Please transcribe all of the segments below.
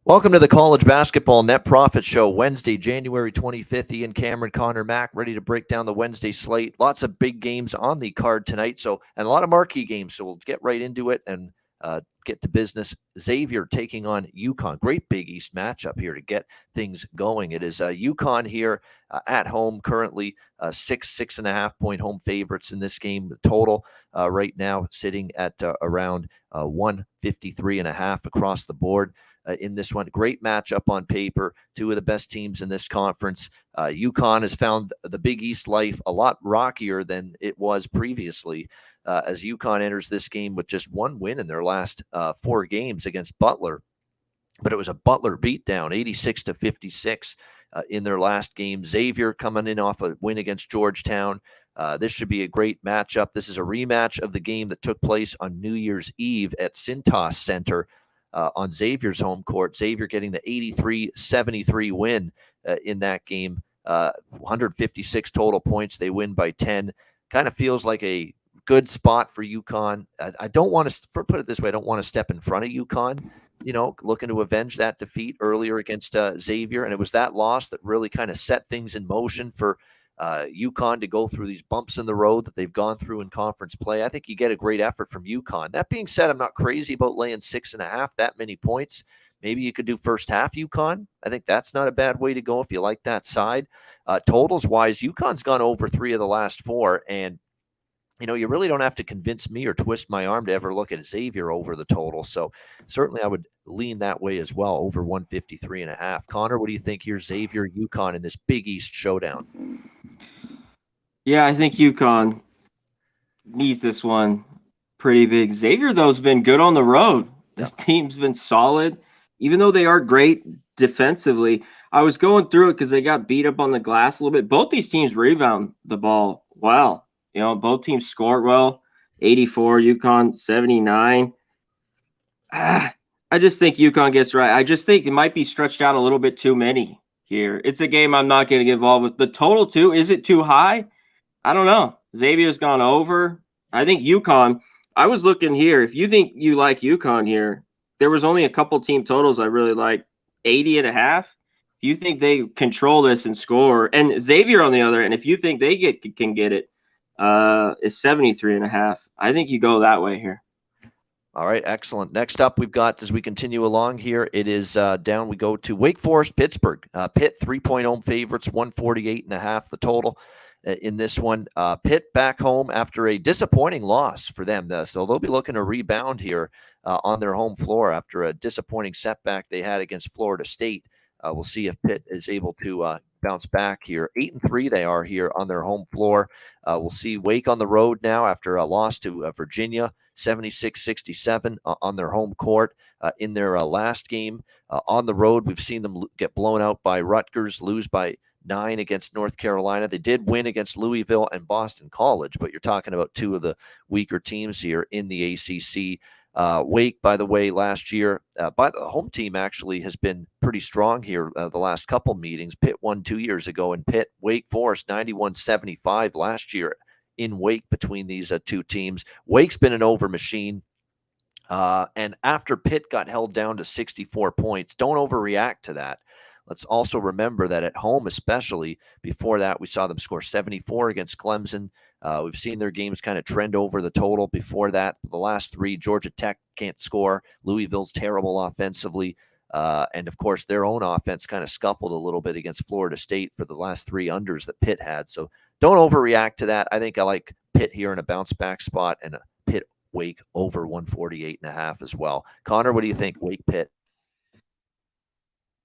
Welcome to the College Basketball Net Profit Show, Wednesday, January 25th. Ian Cameron, Conor Mack, ready to break down the Wednesday slate. Lots of big games on the card tonight, and a lot of marquee games. So we'll get right into it and get to business. Xavier taking on UConn. Great Big East matchup here to get things going. It is UConn here at home currently, 6.5 point home favorites in this game. The total right now sitting at around 153.5 across the board. In this one, great matchup on paper. Two of the best teams in this conference. UConn has found the Big East life a lot rockier than it was previously, as UConn enters this game with just one win in their last 4 games against Butler. But it was a Butler beatdown, 86-56 in their last game. Xavier coming in off a win against Georgetown. This should be a great matchup. This is a rematch of the game that took place on New Year's Eve at Cintas Center. On Xavier's home court. Xavier getting the 83-73 win in that game. 156 total points. They win by 10. Kind of feels like a good spot for UConn. I don't want to put it this way. I don't want to step in front of UConn, looking to avenge that defeat earlier against Xavier. And it was that loss that really kind of set things in motion for UConn to go through these bumps in the road that they've gone through in conference play. I think you get a great effort from UConn. That being said, I'm not crazy about laying 6.5, that many points. Maybe you could do first half UConn. I think that's not a bad way to go if you like that side. Totals wise, UConn's gone over 3 of the last 4, and you really don't have to convince me or twist my arm to ever look at Xavier over the total. So certainly I would lean that way as well, over 153.5. Conor, what do you think here, Xavier, UConn in this Big East showdown? Yeah, I think UConn needs this one pretty big. Xavier, though, has been good on the road. This team's been solid, even though they are great defensively. I was going through it because they got beat up on the glass a little bit. Both these teams rebound the ball well. Both teams scored well. 84, UConn 79. I just think UConn gets right. I just think it might be stretched out a little bit too many here. It's a game I'm not going to get involved with. The total, too, is it too high? I don't know. Xavier's gone over. I think UConn, I was looking here. If you think you like UConn here, there was only a couple team totals I really like. 80.5. If you think they control this and score, and Xavier on the other end, if you think they can get it, is 73.5. I think you go that way here. All right, excellent. Next up, we've got, as we continue along here, it is down. We go to Wake Forest, Pittsburgh. Pitt 3-point home favorites, 148.5 the total in this one. Pitt back home after a disappointing loss for them. So they'll be looking to rebound here on their home floor after a disappointing setback they had against Florida State. We'll see if Pitt is able to bounce back here. 8-3 they are here on their home floor. We'll see Wake on the road now after a loss to Virginia, 76-67 on their home court in their last game. On the road, we've seen them get blown out by Rutgers, lose by 9 against North Carolina. They did win against Louisville and Boston College, but you're talking about 2 of the weaker teams here in the ACC. Wake, by the way, last year, the home team actually has been pretty strong here the last couple meetings. Pitt won 2 years ago, and Wake Forest 91-75 last year in Wake between these 2 teams. Wake's been an over machine. And after Pitt got held down to 64 points, don't overreact to that. Let's also remember that at home, especially before that, we saw them score 74 against Clemson. We've seen their games kind of trend over the total before that. The last 3, Georgia Tech can't score. Louisville's terrible offensively. And, of course, their own offense kind of scuffled a little bit against Florida State for the last 3 unders that Pitt had. So don't overreact to that. I think I like Pitt here in a bounce-back spot and a Pitt-Wake over 148.5 as well. Conor, what do you think? Wake-Pitt?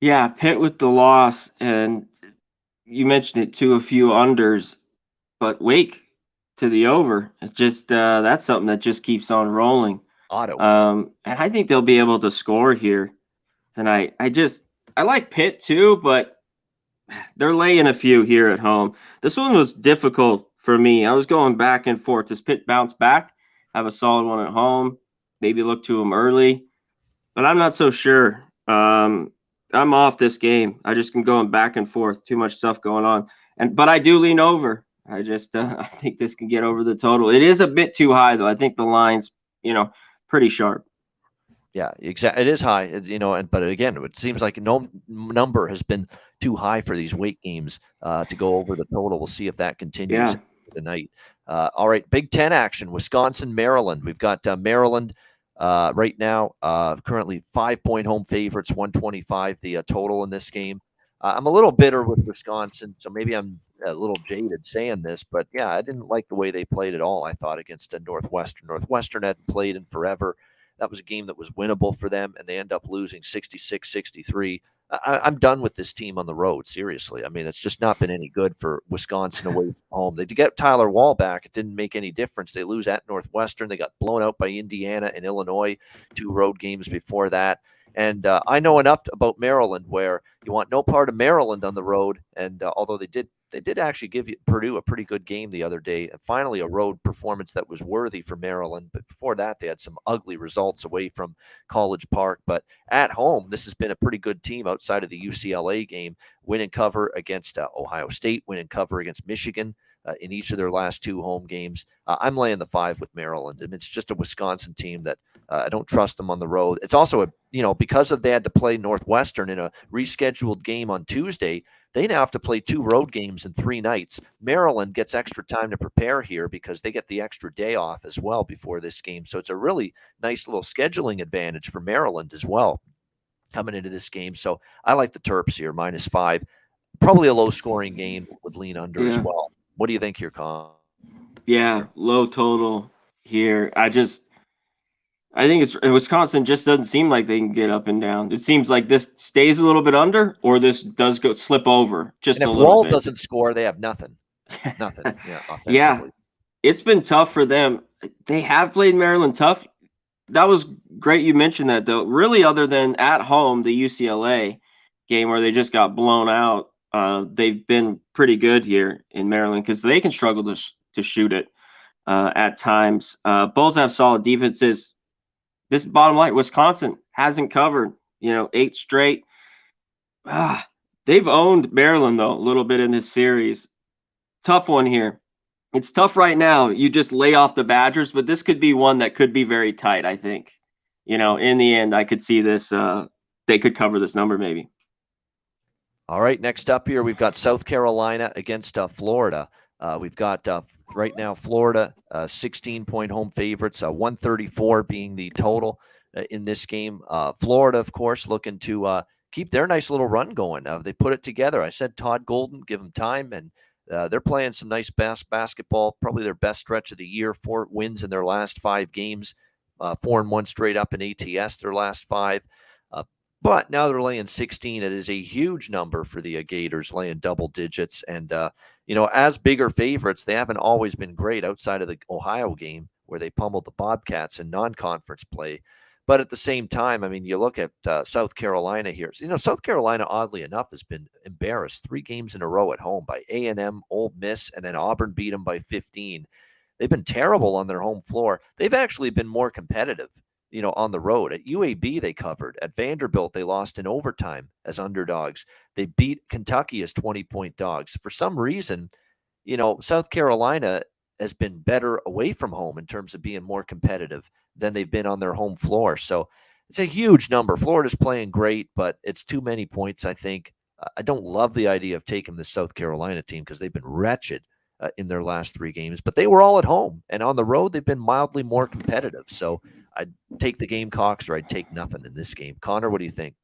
Yeah, Pitt with the loss, and you mentioned it too, a few unders, but Wake to the over. It's just that's something that just keeps on rolling. Auto. And I think they'll be able to score here tonight. I like Pitt too, but they're laying a few here at home. This one was difficult for me. I was going back and forth. Does Pitt bounce back? Have a solid one at home? Maybe look to them early, but I'm not so sure. I'm off this game. I just am going back and forth. Too much stuff going on. But I do lean over. I think this can get over the total. It is a bit too high, though. I think the line's, pretty sharp. Yeah, exactly. It is high, but again, it seems like no number has been too high for these weight games to go over the total. We'll see if that continues Yeah. tonight. All right, Big Ten action: Wisconsin, Maryland. We've got Maryland right now, currently 5-point home favorites, 125 the total in this game. I'm a little bitter with Wisconsin, so maybe I'm a little jaded saying this, but yeah, I didn't like the way they played at all. I thought against Northwestern. Northwestern hadn't played in forever. That was a game that was winnable for them, and they end up losing 66-63. I'm done with this team on the road, seriously. I mean, it's just not been any good for Wisconsin away from home. They did get Tyler Wall back. It didn't make any difference. They lose at Northwestern. They got blown out by Indiana and Illinois, 2 road games before that. And I know enough about Maryland where you want no part of Maryland on the road. And although they did actually give Purdue a pretty good game the other day, and finally a road performance that was worthy for Maryland. But before that, they had some ugly results away from College Park. But at home, this has been a pretty good team outside of the UCLA game. Win and cover against Ohio State, win and cover against Michigan in each of their last 2 home games. I'm laying the 5 with Maryland, and it's just a Wisconsin team that I don't trust them on the road. It's also because they had to play Northwestern in a rescheduled game on Tuesday. They now have to play 2 road games in 3 nights. Maryland gets extra time to prepare here because they get the extra day off as well before this game. So it's a really nice little scheduling advantage for Maryland as well coming into this game. So I like the Terps here, -5. Probably a low-scoring game, would lean under as well. What do you think here, Con? Yeah, low total here. I think it's Wisconsin just doesn't seem like they can get up and down. It seems like this stays a little bit under, or this does go slip over just and a if little Wall bit. doesn't score, they have nothing. Nothing. Yeah, offensively. Yeah, it's been tough for them. They have played Maryland tough. That was great you mentioned that, though. Really, other than at home, the UCLA game where they just got blown out, they've been pretty good here in Maryland because they can struggle to shoot it at times. Both have solid defenses. This bottom line, Wisconsin hasn't covered, 8 straight. They've owned Maryland, though, a little bit in this series. Tough one here. It's tough right now. You just lay off the Badgers, but this could be one that could be very tight, I think. In the end, I could see this. They could cover this number maybe. All right, next up here, we've got South Carolina against Florida. We've got right now Florida 16-point home favorites, 134 being the total in this game. Florida, of course, looking to keep their nice little run going. They put it together. I said Todd Golden, give them time, and they're playing some nice basketball, probably their best stretch of the year. 4 wins in their last 5 games, 4-1 straight up in ATS their last 5. But now they're laying 16. It is a huge number for the Gators, laying double digits. And, as bigger favorites, they haven't always been great outside of the Ohio game where they pummeled the Bobcats in non-conference play. But at the same time, I mean, you look at South Carolina here. South Carolina, oddly enough, has been embarrassed 3 games in a row at home by A&M, Ole Miss, and then Auburn beat them by 15. They've been terrible on their home floor. They've actually been more competitive, on the road. At UAB, they covered. At Vanderbilt, they lost in overtime as underdogs. They beat Kentucky as 20-point dogs. For some reason, South Carolina has been better away from home in terms of being more competitive than they've been on their home floor. So it's a huge number. Florida's playing great, but it's too many points, I think. I don't love the idea of taking the South Carolina team because they've been wretched in their last 3 games, but they were all at home. And on the road, they've been mildly more competitive. So I'd take the Gamecocks or I'd take nothing in this game. Connor, what do you think?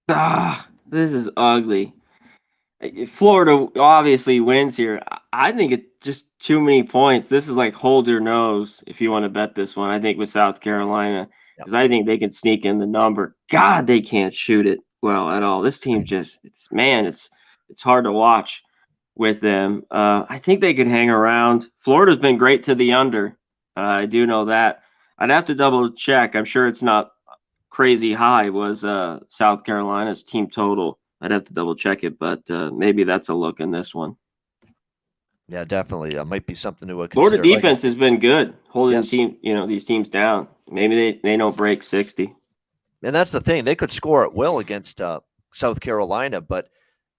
This is ugly. Florida obviously wins here. I think it's just too many points. This is like hold your nose if you want to bet this one. I think with South Carolina, because I think they can sneak in the number. God, they can't shoot it well at all. This team it's hard to watch with them. I think they could hang around. Florida's been great to the under. I do know that. I'd have to double check. I'm sure it's not crazy high. Was South Carolina's team total? I'd have to double check it, but maybe that's a look in this one. Yeah, definitely. Might be something to consider. Florida defense has been good, holding these teams down. Maybe they don't break 60. And that's the thing. They could score at will against South Carolina, but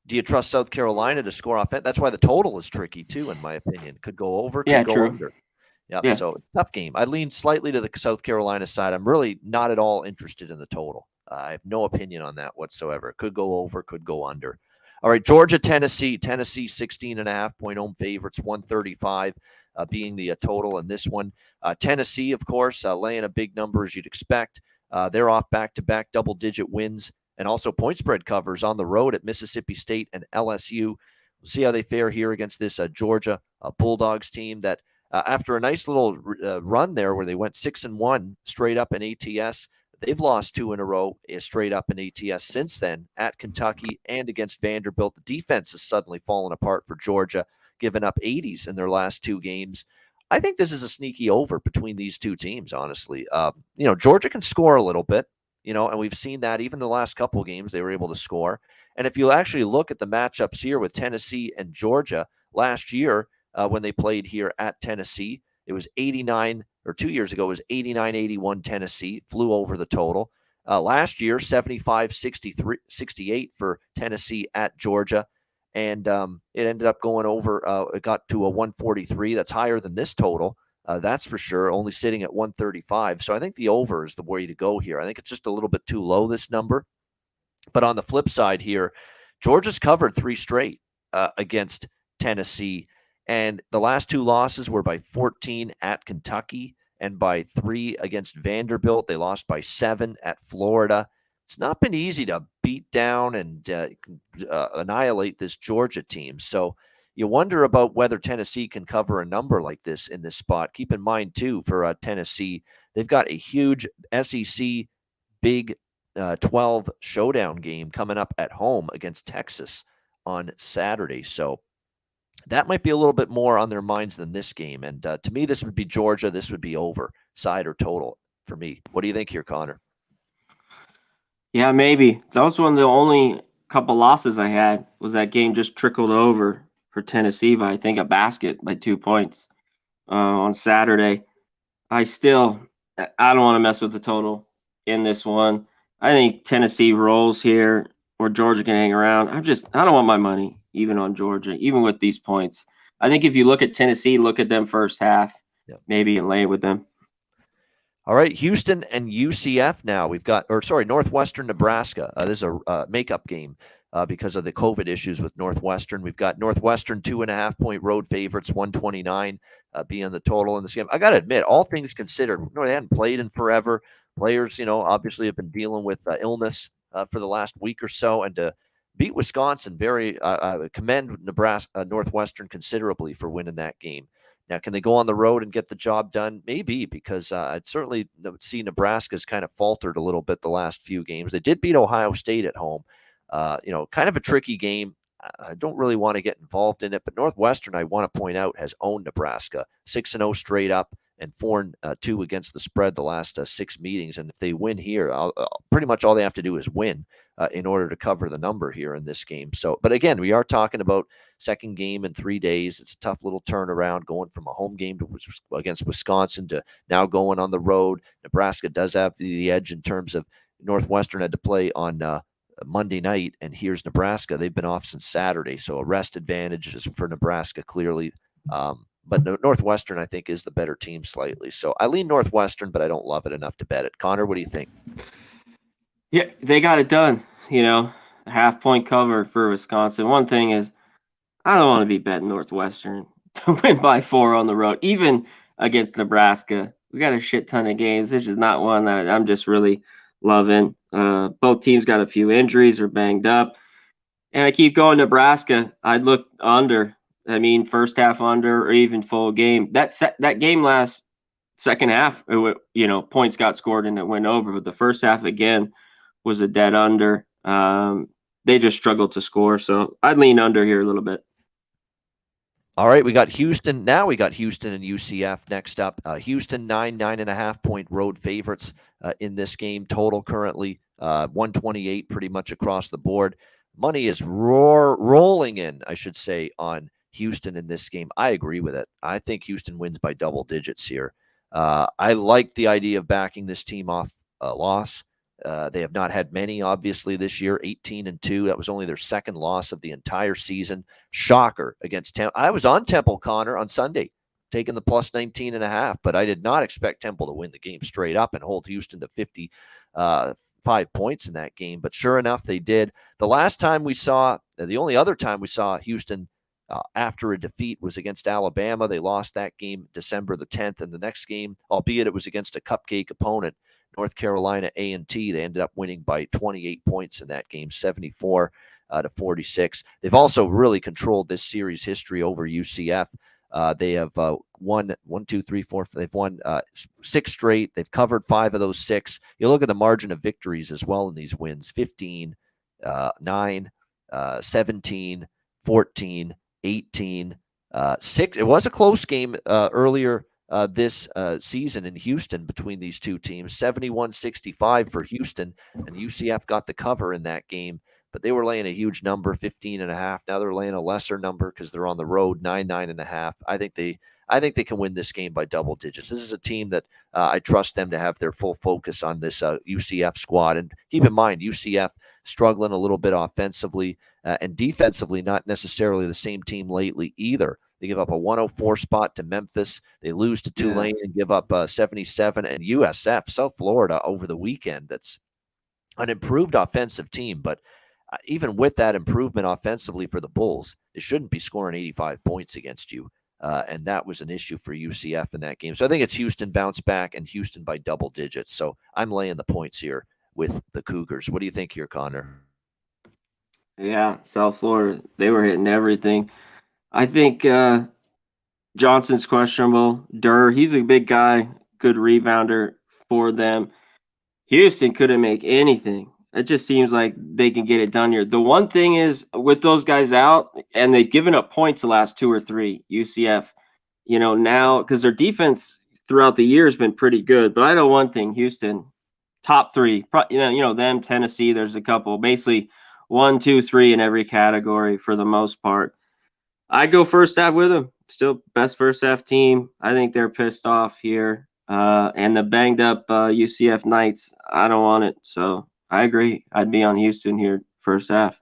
do you trust South Carolina to score offense? That's why the total is tricky too, in my opinion. Could go over, could go under. Yep. Yeah. So tough game. I lean slightly to the South Carolina side. I'm really not at all interested in the total. I have no opinion on that whatsoever. It could go over, could go under. All right, Georgia, Tennessee. Tennessee 16.5-point home favorites, 135 being the total in this one. Tennessee, of course, laying a big number as you'd expect. They're off back-to-back double-digit wins and also point spread covers on the road at Mississippi State and LSU. We'll see how they fare here against this Georgia Bulldogs team that after a nice little run there where they went 6-1 straight up in ATS, they've lost 2 in a row straight up in ATS since then at Kentucky and against Vanderbilt. The defense has suddenly fallen apart for Georgia, giving up 80s in their last 2 games. I think this is a sneaky over between these two teams, honestly. Georgia can score a little bit, and we've seen that even the last couple of games they were able to score. And if you actually look at the matchups here with Tennessee and Georgia last year when they played here at Tennessee, it was 89, or 2 years ago, it was 89-81 Tennessee, flew over the total. Last year, 75-68 for Tennessee at Georgia. And it ended up going over. It got to a 143. That's higher than this total. That's for sure, only sitting at 135. So I think the over is the way to go here. I think it's just a little bit too low, this number. But on the flip side here, Georgia's covered 3 straight against Tennessee. And the last 2 losses were by 14 at Kentucky and by 3 against Vanderbilt. They lost by 7 at Florida. It's not been easy to beat down and annihilate this Georgia team. So you wonder about whether Tennessee can cover a number like this in this spot. Keep in mind, too, for Tennessee, they've got a huge SEC Big 12 showdown game coming up at home against Texas on Saturday. So that might be a little bit more on their minds than this game. And to me, this would be Georgia. This would be over, side or total for me. What do you think here, Connor? Yeah, maybe. That was one of the only couple losses I had, was that game just trickled over for Tennessee by, I think, a basket by 2 points on Saturday. I don't want to mess with the total in this one. I think Tennessee rolls here, or Georgia can hang around. I don't want my money even on Georgia, even with these points. I think if you look at Tennessee, look at them first half, maybe, and lay it with them. All right, Houston and UCF now. Northwestern, Nebraska. This is a makeup game because of the COVID issues with Northwestern. We've got Northwestern 2.5-point road favorites, 129 being the total in this game. I got to admit, all things considered, they hadn't played in forever. Players, obviously have been dealing with illness for the last week or so, and to beat Wisconsin, commend Northwestern considerably for winning that game. Now, can they go on the road and get the job done? Maybe, because I'd certainly see Nebraska's kind of faltered a little bit the last few games. They did beat Ohio State at home. Kind of a tricky game. I don't really want to get involved in it, but Northwestern, I want to point out, has owned Nebraska 6-0 straight up and 4-2 against the spread the last 6 meetings. And if they win here, pretty much all they have to do is win in order to cover the number here in this game. So, but again, we are talking about second game in 3 days. It's a tough little turnaround going from a home game against Wisconsin to now going on the road. Nebraska does have the edge in terms of Northwestern had to play on Monday night, and here's Nebraska. They've been off since Saturday, so a rest advantage is for Nebraska clearly. But Northwestern, I think, is the better team slightly. So I lean Northwestern, but I don't love it enough to bet it. Connor, what do you think? Yeah, they got it done. A half-point cover for Wisconsin. One thing is, I don't want to be betting Northwestern to win by 4 on the road, even against Nebraska. We got a shit ton of games. This is not one that I'm just really loving. Both teams got a few injuries or banged up. And I keep going Nebraska. I'd look under. I mean, first half under or even full game. That game last second half, points got scored and it went over. But the first half, again, was a dead under. They just struggled to score. So I'd lean under here a little bit. All right, we got Houston. Now we got Houston and UCF next up. Houston, 9.5-point road favorites in this game. Total currently 128 pretty much across the board. Money is rolling in, I should say, on Houston in this game. I agree with it. I think Houston wins by double digits here. I like the idea of backing this team off a loss. They have not had many, obviously, this year, 18-2. That was only their second loss of the entire season. Shocker against Temple. I was on Temple, Connor, on Sunday. taking the plus 19.5, but I did not expect Temple to win the game straight up and hold Houston to 55 points in that game. But sure enough, they did. The only other time we saw Houston after a defeat was against Alabama. They lost that game December the 10th. And the next game, albeit it was against a cupcake opponent, North Carolina A&T, they ended up winning by 28 points in that game, 74 to 46. They've also really controlled this series history over UCF. They have won 4. They've won 6 straight. They've covered 5 of those 6. You look at the margin of victories as well in these wins: 15, 9, 17, 14, 18, 6. It was a close game earlier this season in Houston between these two teams. 71-65 for Houston, and UCF got the cover in that game. But they were laying a huge number, 15.5. Now they're laying a lesser number because they're on the road, 9.5. I think they can win this game by double digits. This is a team that I trust them to have their full focus on this UCF squad. And keep in mind, UCF struggling a little bit offensively and defensively, not necessarily the same team lately either. They give up a 104 spot to Memphis. They lose to Tulane and give up 77. And USF, South Florida, over the weekend. That's an improved offensive team, but even with that improvement offensively for the Bulls, they shouldn't be scoring 85 points against you. And that was an issue for UCF in that game. So I think it's Houston bounce back and Houston by double digits. So I'm laying the points here with the Cougars. What do you think here, Conor? Yeah, South Florida, they were hitting everything. I think Johnson's questionable. Durr, he's a big guy, good rebounder for them. Houston couldn't make anything. It just seems like they can get it done here. The one thing is with those guys out, and they've given up points the last 2 or 3, UCF, now, because their defense throughout the year has been pretty good. But I know one thing, Houston, top 3, them, Tennessee, there's a couple, basically 1, 2, 3 in every category for the most part. I'd go first half with them. Still best first half team. I think they're pissed off here. And the banged up UCF Knights, I don't want it. So I agree. I'd be on Houston here first half.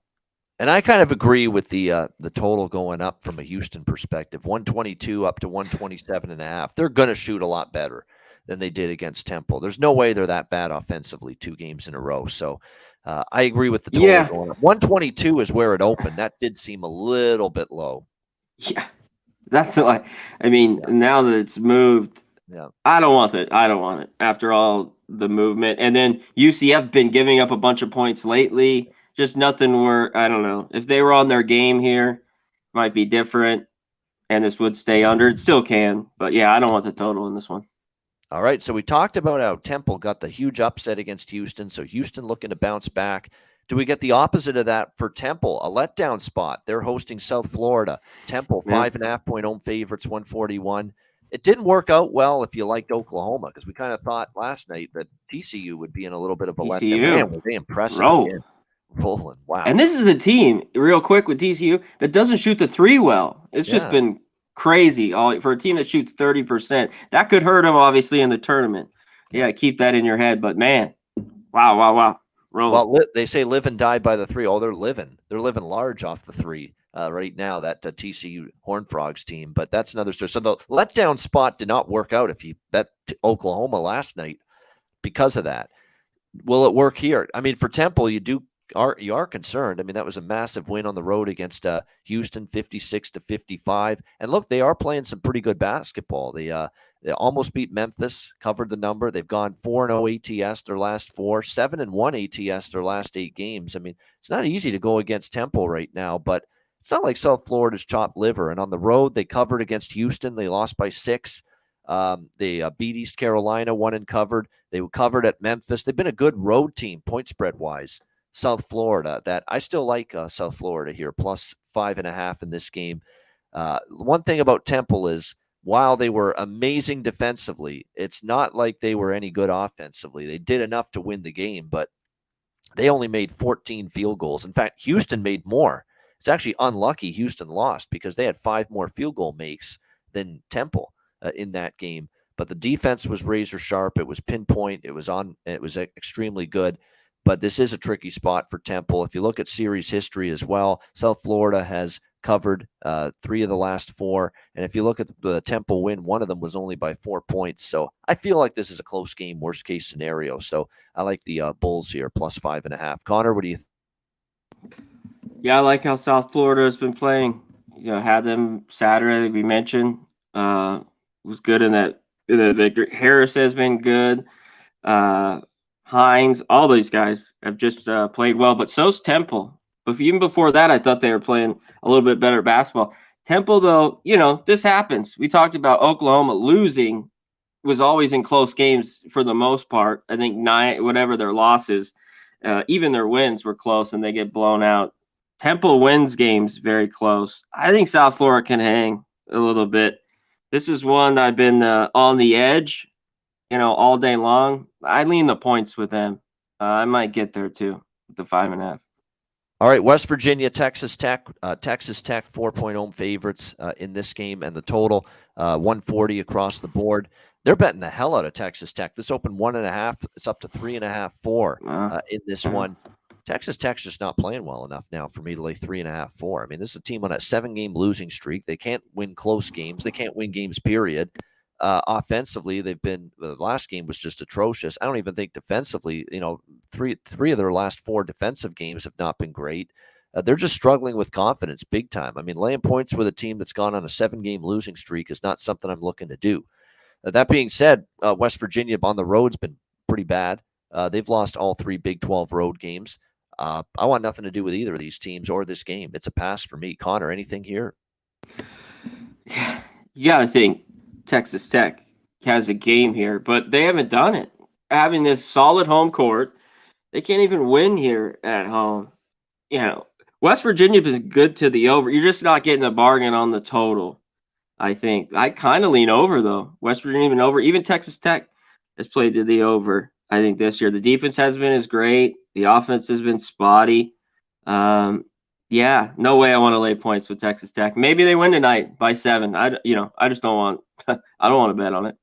And I kind of agree with the total going up from a Houston perspective, 122 up to 127.5. They're going to shoot a lot better than they did against Temple. There's no way they're that bad offensively 2 games in a row. So I agree with the total going up. 122 is where it opened. That did seem a little bit low. Yeah, that's like, now that it's moved, I don't want it. I don't want it after all the movement. And then UCF been giving up a bunch of points lately. Just nothing where, I don't know. If they were on their game here, might be different, and this would stay under. It still can. But, yeah, I don't want the total in this one. All right, so we talked about how Temple got the huge upset against Houston, so Houston looking to bounce back. Do we get the opposite of that for Temple? A letdown spot. They're hosting South Florida. Temple, 5.5-point home favorites, 141. It didn't work out well if you liked Oklahoma, because we kind of thought last night that TCU would be in a little bit of a letdown. Man, were they impressive again. Rolling. Wow. And this is a team, real quick with TCU, that doesn't shoot the 3 well. It's just been crazy for a team that shoots 30%. That could hurt them, obviously, in the tournament. Yeah, keep that in your head. But, man, wow. Rolling. Well, they say live and die by the 3. Oh, they're living. They're living large off the 3 right now, that TCU Horned Frogs team. But that's another story. So the letdown spot did not work out if you bet Oklahoma last night because of that. Will it work here? For Temple, you are concerned. That was a massive win on the road against Houston, 56-55. And look, they are playing some pretty good basketball. They almost beat Memphis, covered the number. They've gone 4-0 ATS their last 4, 7-1 ATS their last 8 games. It's not easy to go against Temple right now, but it's not like South Florida's chopped liver. And on the road, they covered against Houston. They lost by 6. They beat East Carolina, won and covered. They were covered at Memphis. They've been a good road team, point spread wise. South Florida, that I still like South Florida here, plus 5.5 in this game. One thing about Temple is, while they were amazing defensively, it's not like they were any good offensively. They did enough to win the game, but they only made 14 field goals. In fact, Houston made more. It's actually unlucky Houston lost because they had 5 more field goal makes than Temple in that game. But the defense was razor sharp. It was pinpoint. It was extremely good. But this is a tricky spot for Temple. If you look at series history as well, South Florida has covered 3 of the last 4. And if you look at the Temple win, one of them was only by 4 points. So I feel like this is a close game, worst case scenario. So I like the Bulls here, plus 5.5. Connor, what do you think? Yeah, I like how South Florida has been playing. Had them Saturday, like we mentioned. Was good in that victory. Harris has been good. Hines, all these guys have just played well, but so's Temple. But even before that, I thought they were playing a little bit better basketball. Temple, though, this happens. We talked about Oklahoma losing was always in close games for the most part. I think 9, whatever their losses, even their wins were close and they get blown out. Temple wins games very close. I think South Florida can hang a little bit. This is one I've been on the edge, all day long. I lean the points with them. I might get there too with the 5.5. All right, West Virginia, Texas Tech. Texas Tech 4-point home favorites in this game, and the total 140 across the board. They're betting the hell out of Texas Tech. This opened 1.5. It's up to 3.5, 4 in this one. Texas Tech's just not playing well enough now for me to lay 3.5, 4. I mean, this is a team on a 7-game losing streak. They can't win close games. They can't win games, period. Offensively, the last game was just atrocious. I don't even think defensively, three of their last 4 defensive games have not been great. They're just struggling with confidence big time. I mean, laying points with a team that's gone on a 7-game losing streak is not something I'm looking to do. That being said, West Virginia on the road's been pretty bad. They've lost all 3 Big 12 road games. I want nothing to do with either of these teams or this game. It's a pass for me. Connor, anything here? You got to think Texas Tech has a game here, but they haven't done it. Having this solid home court, they can't even win here at home. West Virginia is good to the over. You're just not getting a bargain on the total, I think. I kind of lean over, though. West Virginia even over. Even Texas Tech has played to the over, I think, this year. The defense hasn't been as great. The offense has been spotty. Yeah, no way I want to lay points with Texas Tech. Maybe they win tonight by 7. I just don't want I don't want to bet on it.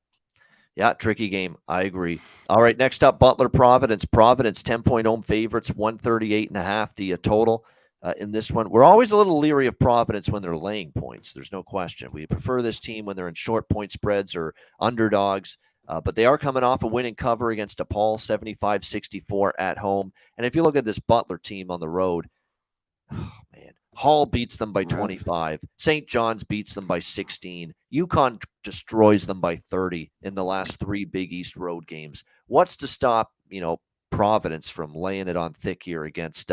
Yeah, tricky game. I agree. All right, next up, Butler, Providence. Providence, 10-point home favorites, 138.5 the total in this one. We're always a little leery of Providence when they're laying points. There's no question. We prefer this team when they're in short point spreads or underdogs. But they are coming off a winning cover against DePaul, 75-64 at home. And if you look at this Butler team on the road, oh, man. Hall beats them by 25. St. John's beats them by 16. UConn destroys them by 30 in the last 3 Big East road games. What's to stop, Providence from laying it on thick here against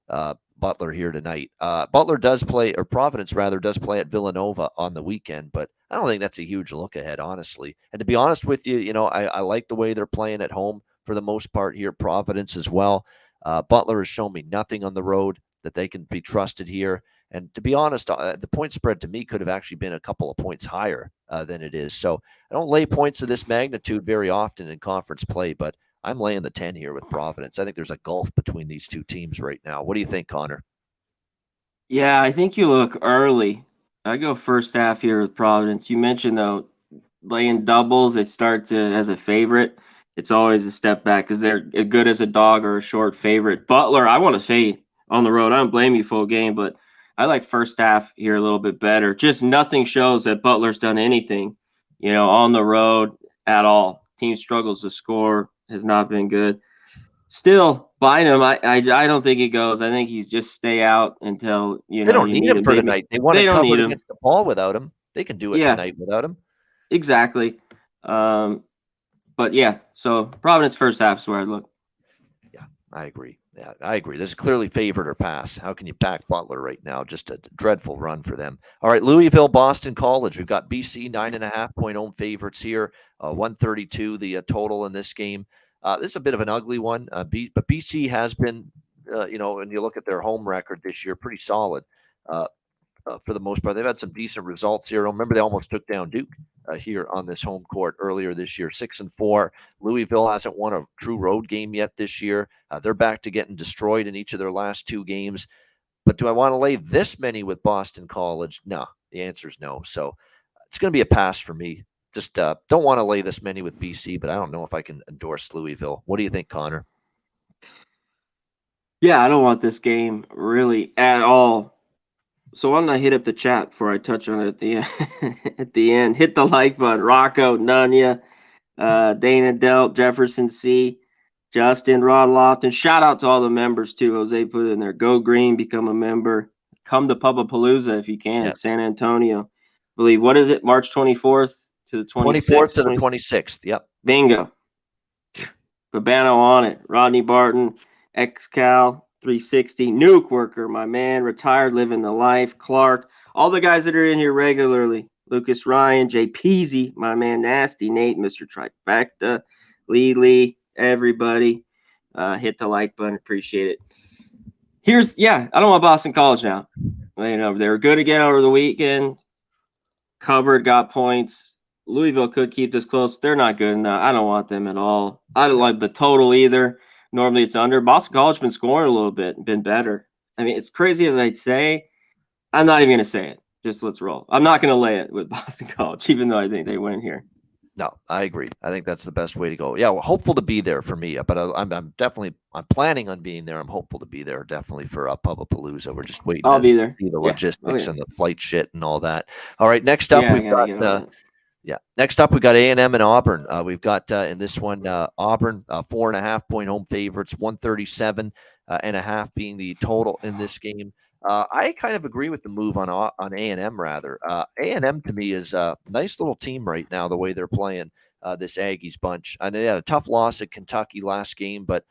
Butler here tonight? Providence rather does play at Villanova on the weekend, but I don't think that's a huge look ahead, honestly. And to be honest with you, I like the way they're playing at home for the most part here. Providence as well. Butler has shown me nothing on the road that they can be trusted here. And to be honest, the point spread to me could have actually been a couple of points higher than it is. So I don't lay points of this magnitude very often in conference play, but I'm laying the 10 here with Providence. I think there's a gulf between these two teams right now. What do you think, Connor? Yeah, I think you look early. I go first half here with Providence. You mentioned, though, laying doubles, they start as a favorite. It's always a step back because they're as good as a dog or a short favorite. Butler, I want to fade on the road. I don't blame you full game, but I like first half here a little bit better. Just nothing shows that Butler's done anything, on the road at all. Team struggles to score, has not been good. Still, Bynum, I don't think he goes. I think he's just stay out until, they don't need him for tonight. They want to cover against DePaul without him. They can do it tonight without him. Exactly. But yeah, so Providence first half is where I look. Yeah, I agree. Yeah, I agree. This is clearly favored or pass. How can you back Butler right now? Just a dreadful run for them. All right, Louisville, Boston College. We've got BC 9.5-point home favorites here. 132 the total in this game. This is a bit of an ugly one, but BC has been, when you look at their home record this year, pretty solid for the most part. They've had some decent results here. Remember, they almost took down Duke here on this home court earlier this year, 6-4. Louisville hasn't won a true road game yet this year. They're back to getting destroyed in each of their last 2 games. But do I want to lay this many with Boston College? No, the answer is no. So it's going to be a pass for me. Just don't want to lay this many with BC, but I don't know if I can endorse Louisville. What do you think, Connor? Yeah, I don't want this game really at all So why don't I hit up the chat before I touch on it at the end? At the end, hit the like button. Rocco, Nunya, Dana Delt, Jefferson C, Justin, Rod Lofton. Shout out to all the members too. Jose put it in there. Go green, become a member. Come to Pubapalooza if you can. Yes. San Antonio. I believe, what is it? March 24th to the 24th 26th. to the 26th. Yep. Bingo. Babano on it. Rodney Barton, Excal 360, Nuke Worker, my man, retired, living the life. Clark, all the guys that are in here regularly. Lucas Ryan, Jay Peasy, my man, Nasty Nate, Mr. Trifecta, Lee, everybody. Hit the like button, appreciate it. I don't want Boston College now. You know, they were good again over the weekend. Covered, got points. Louisville could keep this close. They're not good enough. I don't want them at all. I don't like the total either. Normally it's under. Boston College been scoring a little bit, been better. I mean, it's crazy as I'd say. I'm not even going to say it. Just let's roll. I'm not going to lay it with Boston College, even though I think they win here. No, I agree. I think that's the best way to go. Yeah, we're hopeful to be there for me, but I'm planning on being there. I'm hopeful to be there definitely for Pubapalooza. We're just waiting. I'll be there. See the logistics and the flight shit and all that. All right, next up we've got next up we got A&M and Auburn. We've got in this one Auburn 4.5-point home favorites, 137.5 being the total in this game. I kind of agree with the move on A&M rather. A&M to me is a nice little team right now, the way they're playing this Aggies bunch. I know they had a tough loss at Kentucky last game, but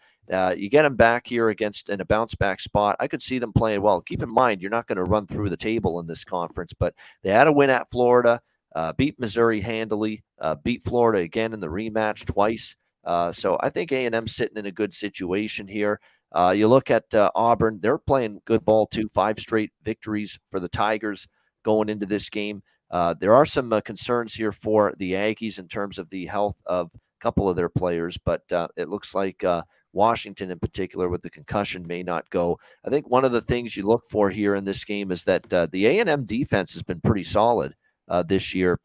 you get them back here in a bounce back spot. I could see them playing well. Keep in mind, you're not going to run through the table in this conference, but they had a win at Florida, beat Missouri handily, beat Florida again in the rematch twice. So I think A&M's sitting in a good situation here. You look at Auburn, they're playing good ball too. 5 straight victories for the Tigers going into this game. There are some concerns here for the Aggies in terms of the health of a couple of their players, but it looks like Washington in particular with the concussion may not go. I think one of the things you look for here in this game is that the A&M defense has been pretty solid this year,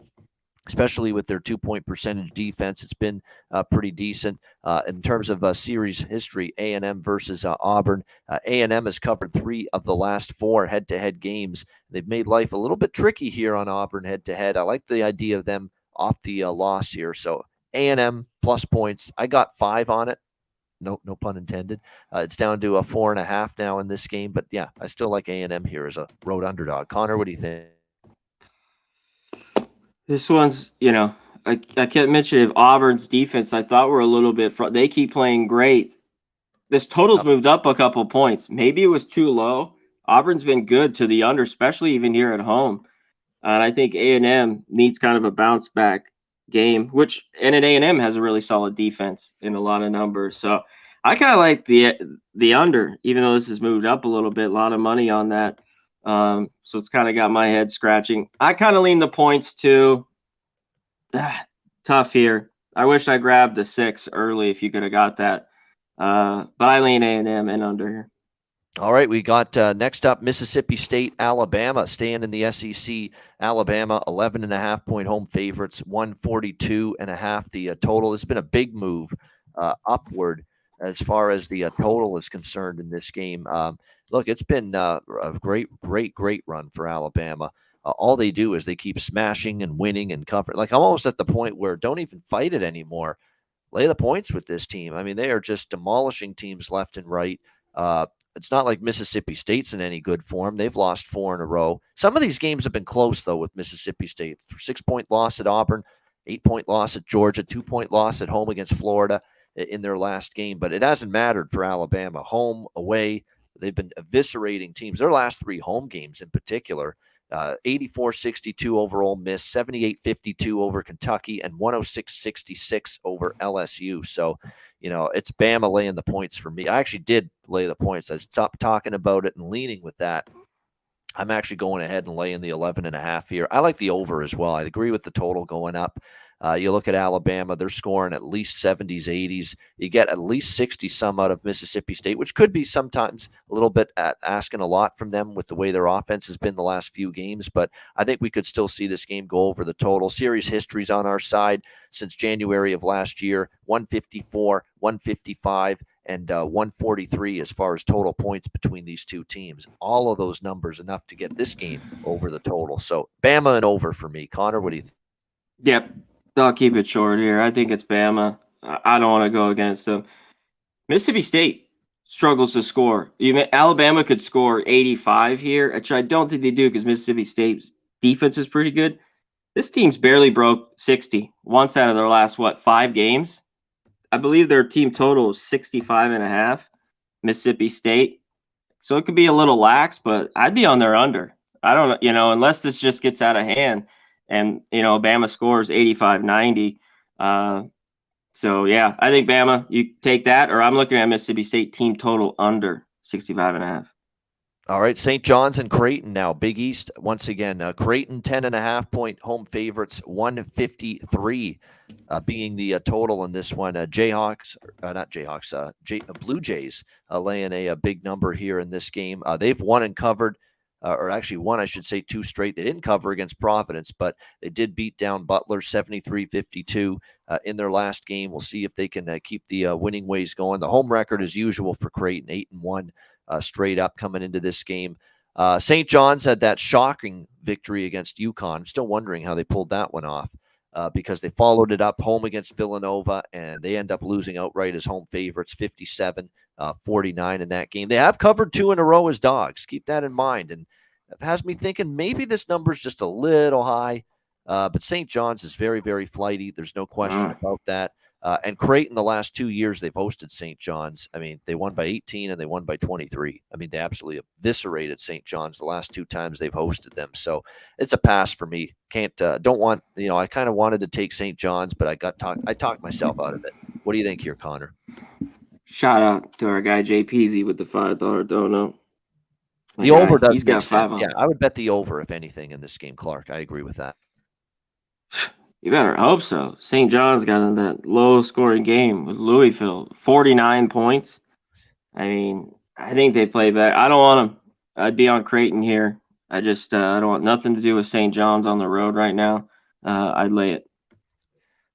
especially with their 2-point percentage defense. It's been pretty decent. In terms of series history, A&M versus Auburn, A&M has covered 3 of the last 4 head-to-head games. They've made life a little bit tricky here on Auburn head-to-head. I like the idea of them off the loss here. So A&M plus points. I got 5 on it. No pun intended. It's down to a 4.5 now in this game. But, yeah, I still like A&M here as a road underdog. Connor, what do you think? This one's, I kept mentioning Auburn's defense. I thought were a little bit. They keep playing great. This total's moved up a couple points. Maybe it was too low. Auburn's been good to the under, especially even here at home. And I think A&M needs kind of a bounce back game, and A&M has a really solid defense in a lot of numbers. So I kind of like the under, even though this has moved up a little bit. A lot of money on that. So it's kind of got my head scratching. I kind of lean the points too. Tough here. I wish I grabbed the 6 early if you could have got that. But I lean A&M and under here. All right, we got next up Mississippi State, Alabama, staying in the SEC. Alabama, 11.5-point home favorites, 142.5 the total. This has been a big move upward as far as the total is concerned in this game. Look, it's been a great run for Alabama. All they do is they keep smashing and winning and covering. Like, I'm almost at the point where don't even fight it anymore. Lay the points with this team. I mean, they are just demolishing teams left and right. It's not like Mississippi State's in any good form. They've lost 4 in a row. Some of these games have been close, though, with Mississippi State. 6-point loss at Auburn, 8-point loss at Georgia, 2-point loss at home against Florida in their last game. But it hasn't mattered for Alabama. Home, away, they've been eviscerating teams. Their last 3 home games in particular, 84-62 over Ole Miss, 78-52 over Kentucky, and 106-66 over LSU. So, it's Bama laying the points for me. I actually did lay the points. I stopped talking about it and leaning with that. I'm actually going ahead and laying the 11.5 here. I like the over as well. I agree with the total going up. You look at Alabama, they're scoring at least 70s, 80s. You get at least 60 some out of Mississippi State, which could be sometimes a little bit asking a lot from them with the way their offense has been the last few games. But I think we could still see this game go over the total. Series history's on our side since January of last year, 154, 155, and 143 as far as total points between these two teams. All of those numbers enough to get this game over the total. So Bama and over for me. Connor, what do you think? Yep. I'll keep it short here. I think it's Bama. I don't want to go against them. Mississippi State struggles to score. Alabama could score 85 here, which I don't think they do because Mississippi State's defense is pretty good. This team's barely broke 60 once out of their last, 5 games? I believe their team total is 65.5, Mississippi State. So it could be a little lax, but I'd be on their under. I don't know, unless this just gets out of hand and, Bama scores 85-90. So, yeah, I think Bama, you take that, or I'm looking at Mississippi State team total under 65.5. All right, St. John's and Creighton now. Big East, once again. Creighton, 10.5-point home favorites, 153 being the total in this one. Blue Jays laying a big number here in this game. They've won and covered, or actually won, I should say, 2 straight. They didn't cover against Providence, but they did beat down Butler 73-52 in their last game. We'll see if they can keep the winning ways going. The home record, as usual, for Creighton, 8-1. Straight up coming into this game. St. John's had that shocking victory against UConn. I'm still wondering how they pulled that one off because they followed it up home against Villanova, and they end up losing outright as home favorites, 57-49 in that game. They have covered 2 in a row as dogs. Keep that in mind. And it has me thinking maybe this number is just a little high, but St. John's is very, very flighty. There's no question about that. And Creighton, the last 2 years they've hosted St. John's. I mean, they won by 18 and they won by 23. I mean, they absolutely eviscerated St. John's the last 2 times they've hosted them. So it's a pass for me. Don't want, I kind of wanted to take St. John's, but I talked myself out of it. What do you think here, Connor? Shout out to our guy Jay Peasy with the $5 dono. The over does he's got 5 sense. Yeah, I would bet the over, if anything, in this game, Clark. I agree with that. You better hope so. St. John's got in that low-scoring game with Louisville, 49 points. I mean, I think they play better. I don't want them. I'd be on Creighton here. I just I don't want nothing to do with St. John's on the road right now. I'd lay it.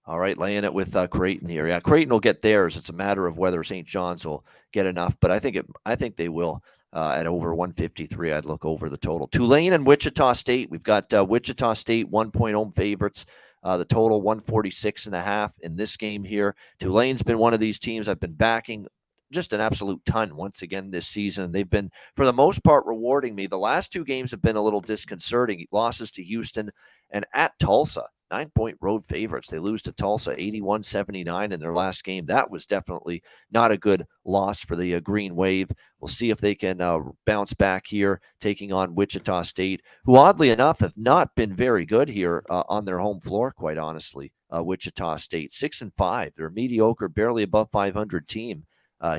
All right, laying it with Creighton here. Yeah, Creighton will get theirs. It's a matter of whether St. John's will get enough, but I think they will. At over 153, I'd look over the total. Tulane and Wichita State. We've got Wichita State 1-point home favorites. The total 146.5 in this game here. Tulane's been one of these teams I've been backing just an absolute ton once again this season. They've been, for the most part, rewarding me. The last 2 games have been a little disconcerting. Losses to Houston and at Tulsa. 9-point road favorites. They lose to Tulsa 81-79 in their last game. That was definitely not a good loss for the Green Wave. We'll see if they can bounce back here, taking on Wichita State, who oddly enough have not been very good here on their home floor, quite honestly. Wichita State 6-5. They're a mediocre, barely above 500 team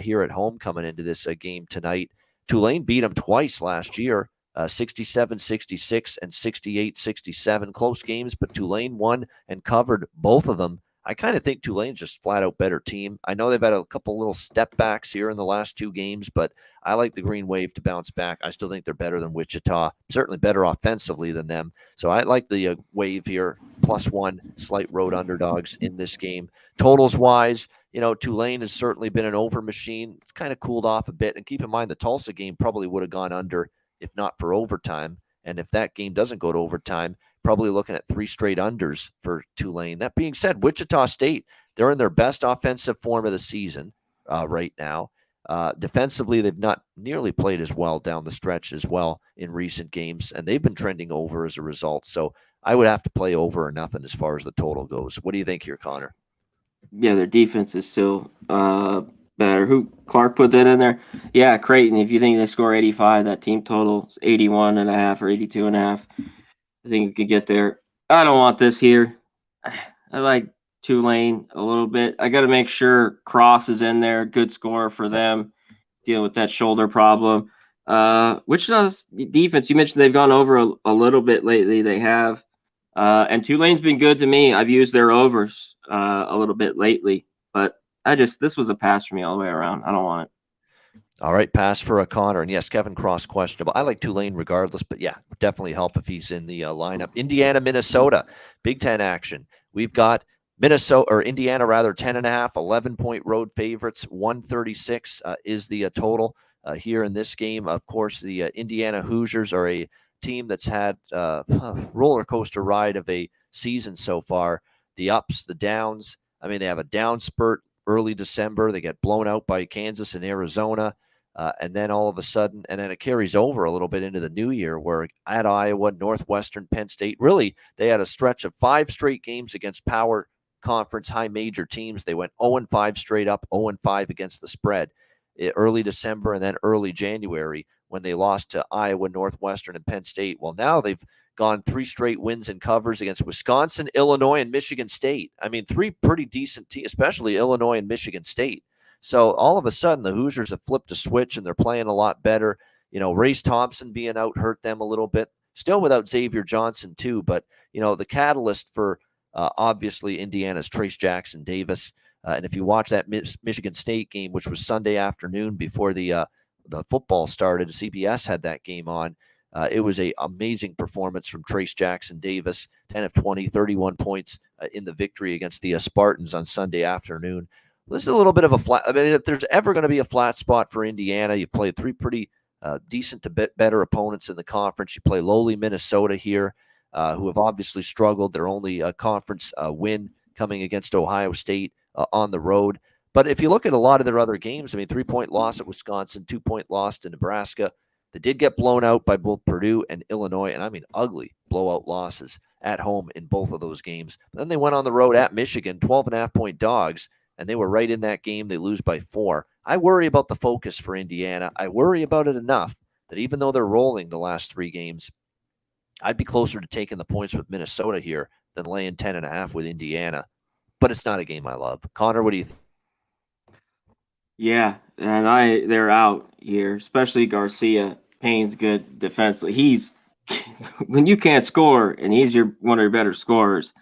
here at home coming into this game tonight. Tulane beat them twice last year. 67-66 and 68-67. Close games, but Tulane won and covered both of them. I kind of think Tulane's just flat out better team. I know they've had a couple little step backs here in the last 2 games, but I like the Green Wave to bounce back. I still think they're better than Wichita, certainly better offensively than them. So I like the Wave here, +1, slight road underdogs in this game. Totals wise, Tulane has certainly been an over machine. It's kind of cooled off a bit. And keep in mind, the Tulsa game probably would have gone under if not for overtime. And if that game doesn't go to overtime, probably looking at 3 straight unders for Tulane. That being said, Wichita State, they're in their best offensive form of the season right now. Defensively, they've not nearly played as well down the stretch as well in recent games, and they've been trending over as a result. So I would have to play over or nothing as far as the total goes. What do you think here, Connor? Yeah, their defense is still better. Who Clark put that in there? Yeah, Creighton. If you think they score 85, that team total is 81.5 or 82.5. I think you could get there. I don't want this here. I like Tulane a little bit. I got to make sure Cross is in there. Good scorer for them. Dealing with that shoulder problem. Wichita's defense, you mentioned they've gone over a little bit lately. They have. And Tulane's been good to me. I've used their overs a little bit lately. But this was a pass for me all the way around. I don't want it. All right, pass for a Conor. And yes, Kevin Cross questionable. I like Tulane regardless, but yeah, definitely help if he's in the lineup. Indiana, Minnesota, Big Ten action. We've got Indiana rather, 10.5, 11-point road favorites. 136 is the total here in this game. Of course, the Indiana Hoosiers are a team that's had a roller coaster ride of a season so far. The ups, the downs. I mean, they have a down spurt early December. They get blown out by Kansas and Arizona. And then all of a sudden, and then it carries over a little bit into the new year where at Iowa, Northwestern, Penn State, really, they had a stretch of 5 straight games against power conference high major teams. They went 0-5 straight up, 0-5 against the spread early December and then early January when they lost to Iowa, Northwestern, and Penn State. Well, now they've gone 3 straight wins and covers against Wisconsin, Illinois, and Michigan State. I mean, 3 pretty decent teams, especially Illinois and Michigan State. So all of a sudden, the Hoosiers have flipped a switch and they're playing a lot better. You know, Race Thompson being out hurt them a little bit. Still without Xavier Johnson too, but you know the catalyst for obviously Indiana's Trace Jackson Davis. And if you watch that Michigan State game, which was Sunday afternoon before the football started, CBS had that game on. It was an amazing performance from Trace Jackson Davis, 10 of 20, 31 points in the victory against the Spartans on Sunday afternoon. This is a little bit of a flat. I mean, if there's ever going to be a flat spot for Indiana, you play 3 pretty decent to better opponents in the conference. You play lowly Minnesota here, who have obviously struggled. Their only conference win coming against Ohio State on the road. But if you look at a lot of their other games, I mean, 3-point loss at Wisconsin, 2-point loss to Nebraska. They did get blown out by both Purdue and Illinois, and I mean ugly blowout losses at home in both of those games. But then they went on the road at Michigan, 12.5-point dogs, and they were right in that game. They lose by 4. I worry about the focus for Indiana. I worry about it enough that even though they're rolling the last 3 games, I'd be closer to taking the points with Minnesota here than laying 10.5 with Indiana. But it's not a game I love. Connor, what do you think? Yeah, and they're out here, especially Garcia. Payne's good defensively. He's when you can't score and he's one of your better scorers,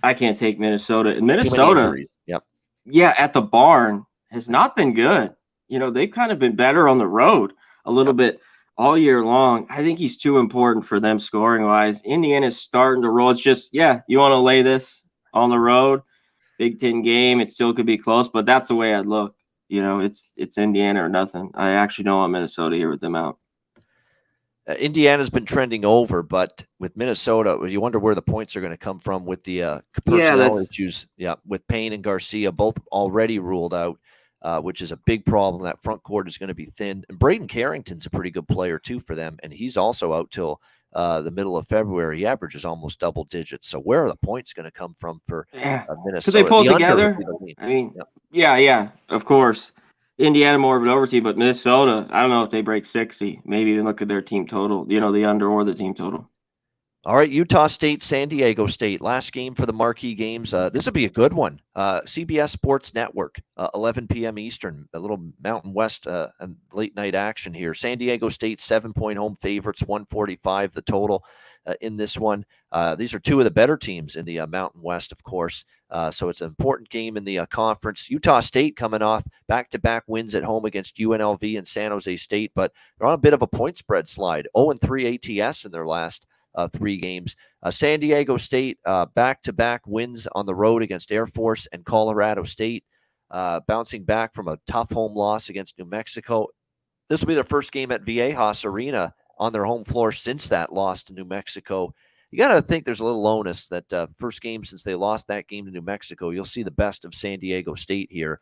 I can't take Minnesota. And Minnesota, yep. Yeah, at the barn has not been good. You know, they've kind of been better on the road a little bit all year long. I think he's too important for them scoring wise. Indiana's starting to roll. It's just, you want to lay this on the road, Big Ten game. It still could be close, but that's the way I'd look. You know, it's Indiana or nothing. I actually don't want Minnesota here with them out. Indiana's been trending over, but with Minnesota, you wonder where the points are going to come from with the personnel issues. Yeah, with Payne and Garcia both already ruled out, which is a big problem. That front court is going to be thin. And Braden Carrington's a pretty good player, too, for them, and he's also out till the middle of February. He averages almost double digits. So where are the points going to come from for Minnesota? Could they pull it together? I mean, yeah, of course. Indiana more of an over team, but Minnesota, I don't know if they break 60. Maybe even look at their team total, the under or the team total. All right, Utah State, San Diego State. Last game for the marquee games. This will be a good one. CBS Sports Network, 11 p.m. Eastern, a little Mountain West and late night action here. San Diego State, 7-point home favorites, 145 the total in this one. These are 2 of the better teams in the Mountain West, of course. So it's an important game in the conference. Utah State coming off back-to-back wins at home against UNLV and San Jose State, but they're on a bit of a point spread slide. 0-3 ATS in their last 3 games. San Diego State, back-to-back wins on the road against Air Force and Colorado State, bouncing back from a tough home loss against New Mexico. This will be their first game at Viejas Arena on their home floor since that loss to New Mexico. You got to think there's a little onus that first game since they lost that game to New Mexico, you'll see the best of San Diego State here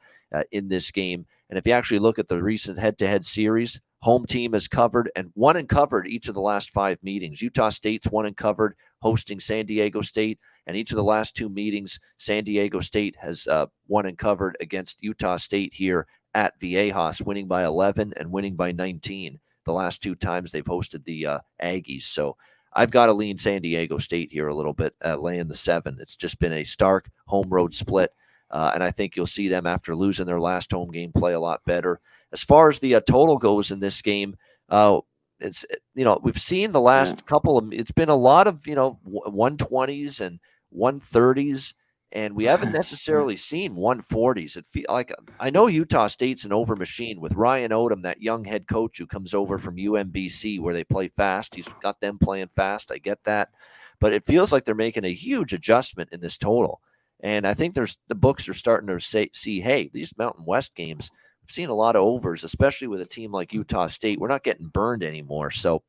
in this game. And if you actually look at the recent head-to-head series, home team has covered and won and covered each of the last 5 meetings. Utah State's won and covered hosting San Diego State, and each of the last 2 meetings, San Diego State has won and covered against Utah State here at Viejas, winning by 11 and winning by 19 the last 2 times they've hosted the Aggies. So I've got to lean San Diego State here a little bit, laying the 7. It's just been a stark home-road split, and I think you'll see them after losing their last home game play a lot better. As far as the total goes in this game, it's we've seen the last couple of. It's been a lot of 120s and 130s, and we haven't necessarily seen 140s. It feel like I know Utah State's an over machine with Ryan Odom, that young head coach who comes over from UMBC, where they play fast. He's got them playing fast. I get that, but it feels like they're making a huge adjustment in this total. And I think the books are starting to see, hey, these Mountain West games, we've seen a lot of overs, especially with a team like Utah State. We're not getting burned anymore. So,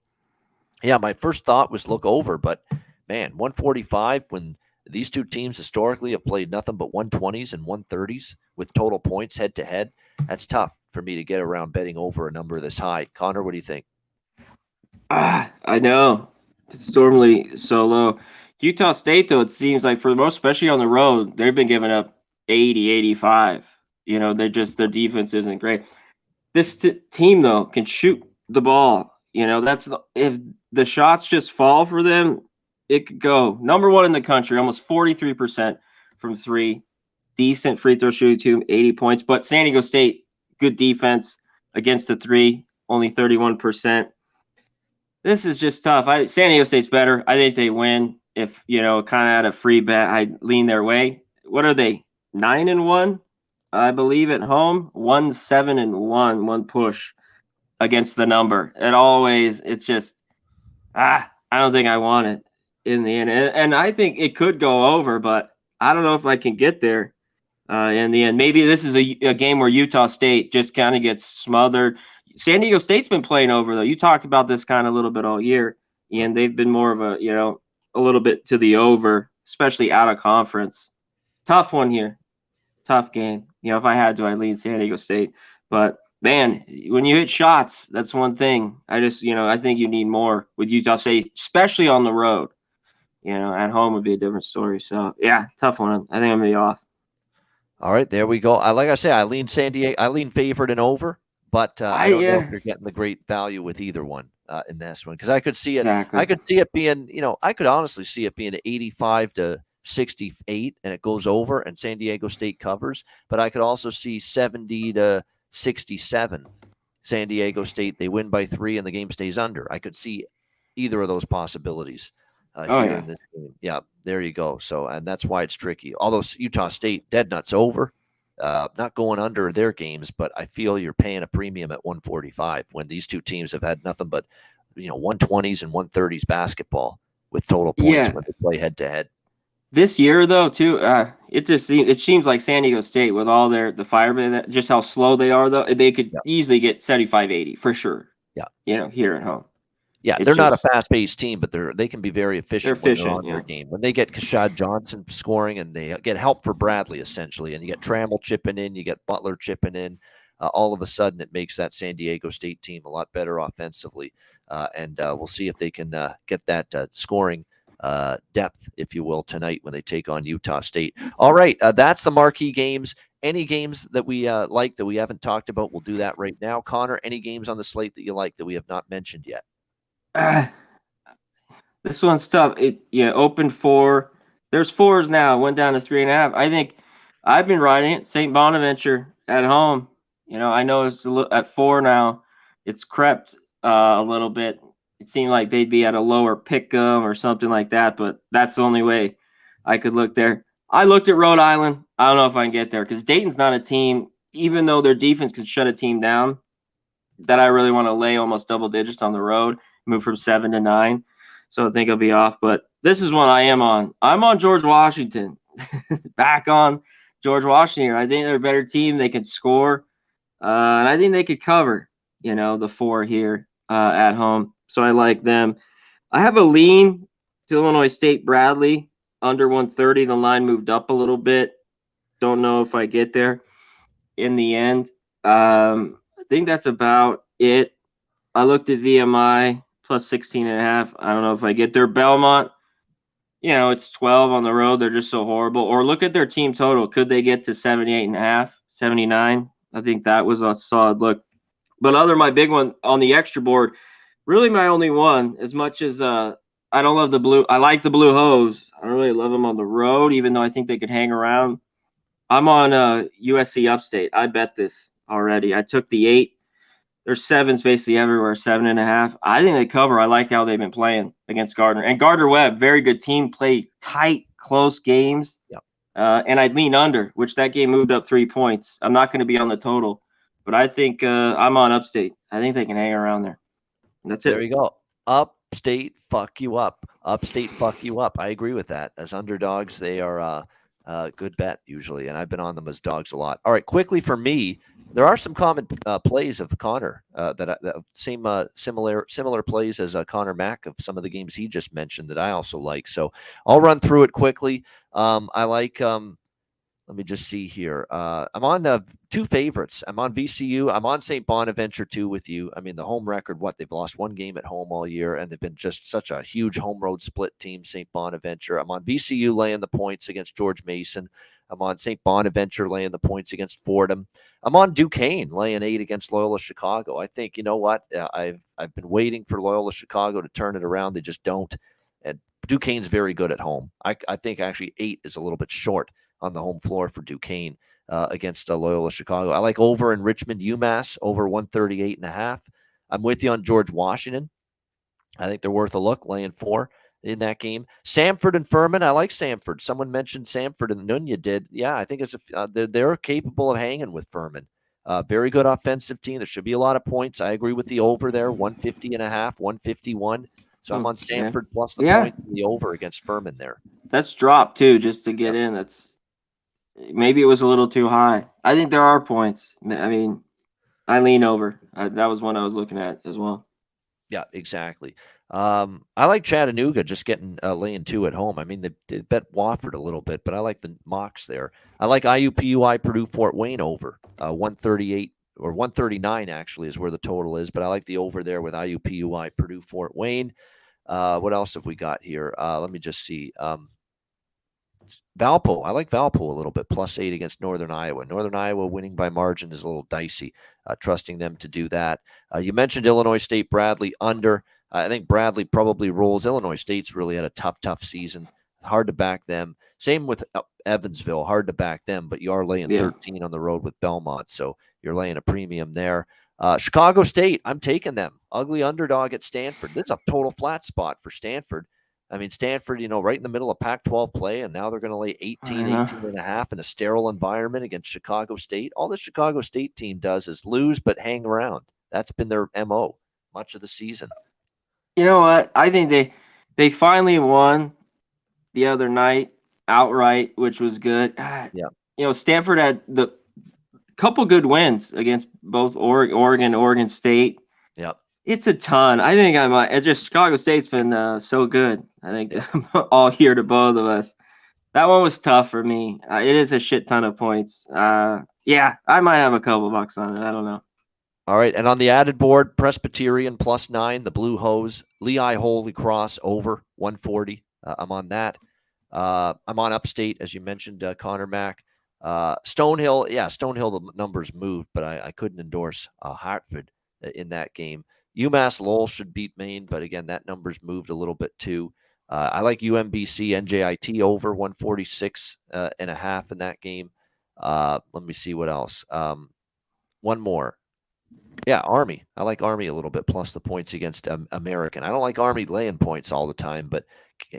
yeah, my first thought was look over, but man, 145 when these two teams historically have played nothing but 120s and 130s with total points head to head. That's tough for me to get around betting over a number this high. Connor, what do you think? I know. It's normally so low. Utah State, though, it seems like for the most, especially on the road, they've been giving up 80, 85. They're just, their defense isn't great. This team, though, can shoot the ball. If the shots just fall for them, it could go. Number one in the country, almost 43% from three. Decent free throw shooting team, 80 points. But San Diego State, good defense against the three, only 31%. This is just tough. San Diego State's better. I think they win. If kind of had a free bet, I'd lean their way. What are they? 9-1, I believe, at home. 1-7-1, one push against the number. It's just I don't think I want it in the end. And I think it could go over, but I don't know if I can get there in the end. Maybe this is a game where Utah State just kind of gets smothered. San Diego State's been playing over, though. You talked about this kind of a little bit all year, and they've been more of a little bit to the over, especially out of conference. Tough one here. Tough game. If I had to, I'd lead San Diego State. But, man, when you hit shots, that's one thing. I think you need more with Utah State, especially on the road. At home would be a different story. So, yeah, tough one. I think I'm going to be off. All right, there we go. Like I say, I lean San Diego. I lean favored and over. But I don't know if you're getting the great value with either one in this one because I could see it. Exactly. I could see it being, I could honestly see it being 85-68, and it goes over, and San Diego State covers. But I could also see 70-67. San Diego State, they win by 3, and the game stays under. I could see either of those possibilities here in this game. Yeah, there you go. So, and that's why it's tricky. Although Utah State dead nuts over. Not going under their games, but I feel you're paying a premium at 145 when these two teams have had nothing but 120s and 130s basketball with total points when they play head to head. This year, though, too, it seems like San Diego State with all the firemen, just how slow they are, though, they could easily get 75-80 for sure. Yeah, here at home. Yeah, they're not a fast-paced team, but they can be very efficient when they're on their game. When they get Kashad Johnson scoring and they get help for Bradley, essentially, and you get Trammell chipping in, you get Butler chipping in, all of a sudden it makes that San Diego State team a lot better offensively. And we'll see if they can get that scoring depth, if you will, tonight when they take on Utah State. All right, that's the marquee games. Any games that we like that we haven't talked about, we'll do that right now. Connor, any games on the slate that you like that we have not mentioned yet? This one's tough. Open 4. There's 4s now. Went down to 3.5. I think I've been riding it. St. Bonaventure at home. I know it's at 4 now. It's crept a little bit. It seemed like they'd be at a lower pick 'em or something like that, but that's the only way I could look there. I looked at Rhode Island. I don't know if I can get there because Dayton's not a team, even though their defense could shut a team down, that I really want to lay almost double digits on the road. Move from 7 to 9. So I think I'll be off. But this is one I am on. I'm on George Washington. Back on George Washington here. I think they're a better team. They can score. And I think they could cover, the 4 here at home. So I like them. I have a lean to Illinois State Bradley. Under 130. The line moved up a little bit. Don't know if I get there in the end. I think that's about it. I looked at VMI. Plus 16.5. I don't know if I get there. Belmont, it's 12 on the road. They're just so horrible. Or look at their team total. Could they get to 78.5, 79? I think that was a solid look. But my big one on the extra board, really my only one, as much as I don't love the blue. I like the Blue Hose. I don't really love them on the road, even though I think they could hang around. I'm on USC Upstate. I bet this already. I took the 8. There's 7s basically everywhere, 7.5. I think they cover. I like how they've been playing against Gardner. And Gardner-Webb, very good team, play tight, close games. Yep. And I'd lean under, which that game moved up 3 points. I'm not going to be on the total, but I think I'm on Upstate. I think they can hang around there. And that's it. There you go. Upstate, fuck you up. Upstate, fuck you up. I agree with that. As underdogs, they are Good bet usually, and I've been on them as dogs a lot. All right, quickly for me, there are some common plays of Conor similar plays as Conor Mack of some of the games he just mentioned that I also like. So I'll run through it quickly. I like. Let me just see here. I'm on the two favorites. I'm on VCU. I'm on St. Bonaventure too with you. I mean, the home record, they've lost one game at home all year, and they've been just such a huge home road split team, St. Bonaventure. I'm on VCU laying the points against George Mason. I'm on St. Bonaventure laying the points against Fordham. I'm on Duquesne laying 8 against Loyola Chicago. I think, you know what? I've been waiting for Loyola Chicago to turn it around. They just don't. And Duquesne's very good at home. I think actually 8 is a little bit short on the home floor for Duquesne against Loyola Chicago. I like over in Richmond, UMass, over 138.5. I'm with you on George Washington. I think they're worth a look, laying 4 in that game. Samford and Furman, I like Samford. Someone mentioned Samford and Nunya did. Yeah, I think they're capable of hanging with Furman. Very good offensive team. There should be a lot of points. I agree with the over there, 150.5, 151. So I'm on Samford plus the point and the over against Furman there. That's dropped too, just to get in. Maybe it was a little too high. I think there are points. I mean, I lean over. That was one I was looking at as well. Yeah, exactly. I like Chattanooga just getting laying 2 at home. I mean, they bet Wofford a little bit, but I like the mocks there. I like IUPUI Purdue Fort Wayne over 138 or 139 actually is where the total is, but I like the over there with IUPUI Purdue Fort Wayne. What else have we got here? Let me just see. Valpo. I like Valpo a little bit, +8 against Northern Iowa. Northern Iowa winning by margin is a little dicey. Trusting them to do that. You mentioned Illinois State, Bradley under. I think Bradley probably rolls. Illinois State's really had a tough season. Hard to back them. Same with Evansville. Hard to back them, but you are laying 13 on the road with Belmont, so you're laying a premium there. Chicago State, I'm taking them. Ugly underdog at Stanford. This is a total flat spot for Stanford. I mean, Stanford, right in the middle of Pac-12 play, and now they're going to lay 18.5 in a sterile environment against Chicago State. All the Chicago State team does is lose but hang around. That's been their MO much of the season. You know what? I think they finally won the other night outright, which was good. Yeah. Stanford had the couple good wins against both Oregon State. Yep. It's a ton. I think Chicago State's been so good. I think all year to both of us. That one was tough for me. It is a shit ton of points. Yeah, I might have a couple bucks on it. I don't know. All right, and on the added board, Presbyterian +9, the Blue Hose, Lehigh Holy Cross over 140. I'm on that. I'm on Upstate, as you mentioned, Conor Mack. Stonehill, the numbers moved, but I couldn't endorse Hartford in that game. UMass Lowell should beat Maine, but again, that number's moved a little bit too. I like UMBC NJIT over 146.5 in that game. Let me see what else. One more. Yeah, Army. I like Army a little bit, plus the points against American. I don't like Army laying points all the time, but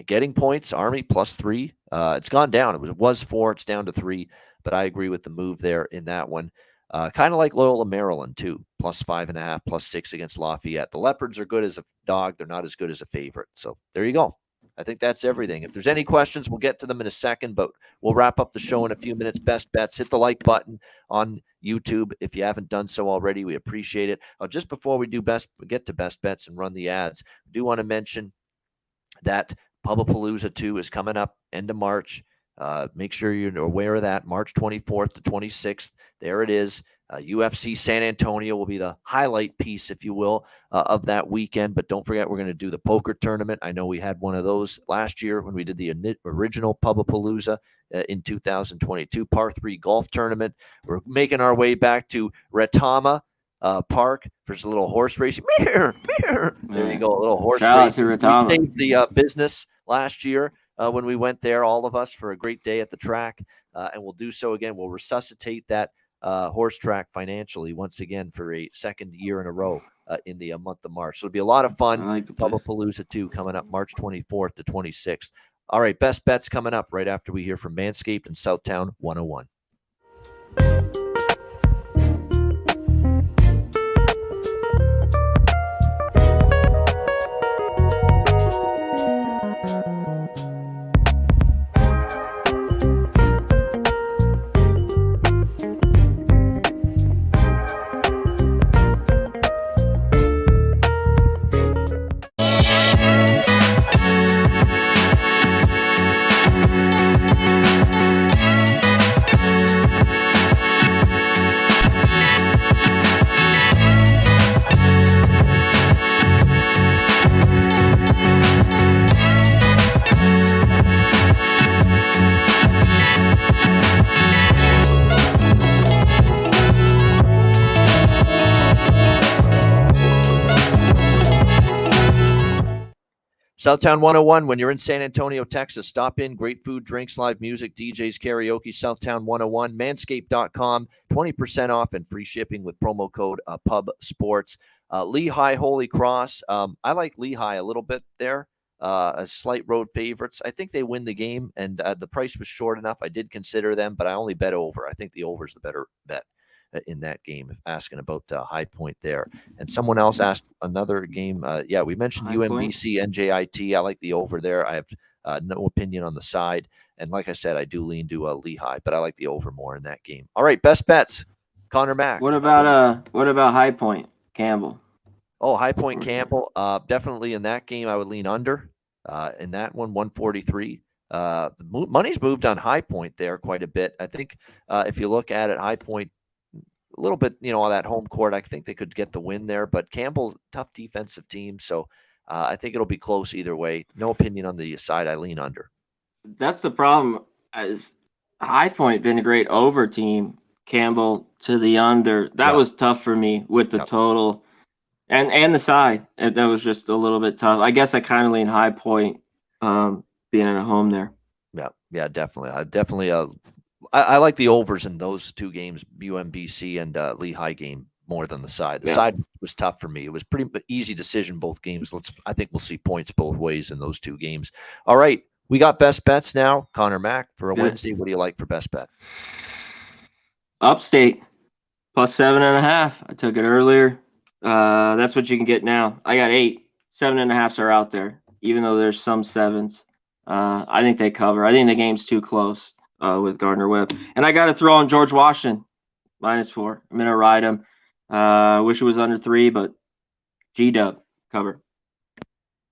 getting points, Army +3. It's gone down. It was 4. It's down to 3, but I agree with the move there in that one. Kind of like Loyola Maryland, too, +5.5, +6 against Lafayette. The Leopards are good as a dog. They're not as good as a favorite. So there you go. I think that's everything. If there's any questions, we'll get to them in a second, but we'll wrap up the show in a few minutes. Best bets. Hit the like button on YouTube if you haven't done so already. We appreciate it. Just before we get to best bets and run the ads, I do want to mention that Pubapalooza 2 is coming up end of March. Make sure you're aware of that. March 24th to 26th. There it is. UFC San Antonio will be the highlight piece, if you will, of that weekend. But don't forget, we're going to do the poker tournament. I know we had one of those last year when we did the original Pubapalooza in 2022 par 3 golf tournament. We're making our way back to Retama Park for a little horse racing. There you go, a little horse racing. We saved the business last year when we went there, all of us, for a great day at the track, and we'll do so again. We'll resuscitate that horse track financially once again for a second year in a row in the month of March. So it'll be a lot of fun. I like the Pubapalooza 2 coming up March 24th to 26th. All right, best bets coming up right after we hear from Manscaped and Southtown 101. Southtown 101, when you're in San Antonio, Texas, stop in. Great food, drinks, live music, DJs, karaoke. Southtown 101, manscaped.com, 20% off and free shipping with promo code Pub Sports. Lehigh, Holy Cross. I like Lehigh a little bit there. A slight road favorites. I think they win the game, and the price was short enough. I did consider them, but I only bet over. I think the over is the better bet in that game, asking about High Point there. And someone else asked another game. We mentioned High UMBC, NJIT. I like the over there. I have no opinion on the side. And like I said, I do lean to Lehigh, but I like the over more in that game. All right, best bets. Conor Mack. What about High Point, Campbell? Oh, High Point Campbell. Definitely in that game, I would lean under. In that one, 143. Money's moved on High Point there quite a bit. I think if you look at it, High Point, a little bit, on that home court, I think they could get the win there. But Campbell, tough defensive team, so I think it'll be close either way. No opinion on the side. I lean under. That's the problem. As High Point been a great over team, Campbell to the under. That was tough for me with the total and the side. That was just a little bit tough. I guess I kind of lean High Point being at home there. Yeah, definitely. I like the overs in those two games, UMBC and Lehigh game, more than the side. The side was tough for me. It was pretty easy decision both games. I think we'll see points both ways in those two games. All right, we got best bets now. Conor Mack for a Wednesday. What do you like for best bet? Upstate plus 7.5. I took it earlier. That's what you can get now. I got 8. 7.5s are out there, even though there's some 7s. I think they cover. I think the game's too close with Gardner-Webb. And I got to throw on George Washington, -4. I'm going to ride him. Wish it was under 3, but G-Dub cover.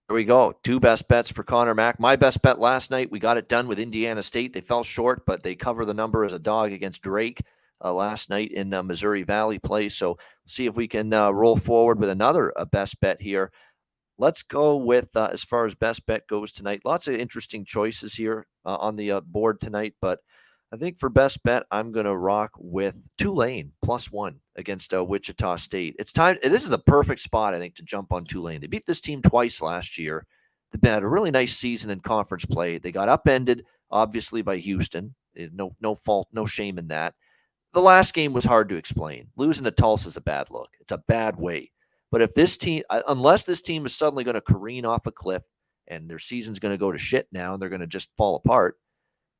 There we go. 2 best bets for Conor Mack. My best bet last night, we got it done with Indiana State. They fell short, but they cover the number as a dog against Drake last night in Missouri Valley play. So see if we can roll forward with another best bet here. Let's go with, as far as best bet goes tonight, lots of interesting choices here on the board tonight. But I think for best bet, I'm going to rock with Tulane +1 against Wichita State. It's time. This is the perfect spot, I think, to jump on Tulane. They beat this team twice last year. They've had a really nice season in conference play. They got upended, obviously, by Houston. No fault, no shame in that. The last game was hard to explain. Losing to Tulsa is a bad look. It's a bad way. But if this team, unless this team is suddenly going to careen off a cliff and their season's going to go to shit now and they're going to just fall apart,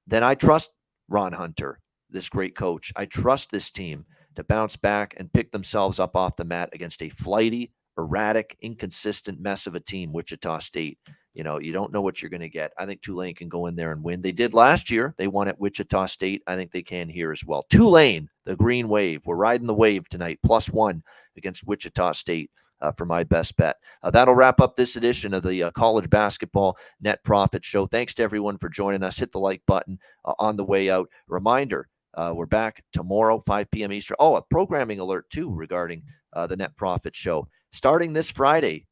then I trust Ron Hunter, this great coach. I trust this team to bounce back and pick themselves up off the mat against a flighty, erratic, inconsistent mess of a team, Wichita State. You don't know what you're going to get. I think Tulane can go in there and win. They did last year. They won at Wichita State. I think they can here as well. Tulane, the green wave. We're riding the wave tonight, +1 against Wichita State for my best bet. That'll wrap up this edition of the College Basketball Net Profit Show. Thanks to everyone for joining us. Hit the like button on the way out. Reminder, we're back tomorrow, 5 p.m. Eastern. Oh, a programming alert, too, regarding the Net Profit Show. Starting this Friday,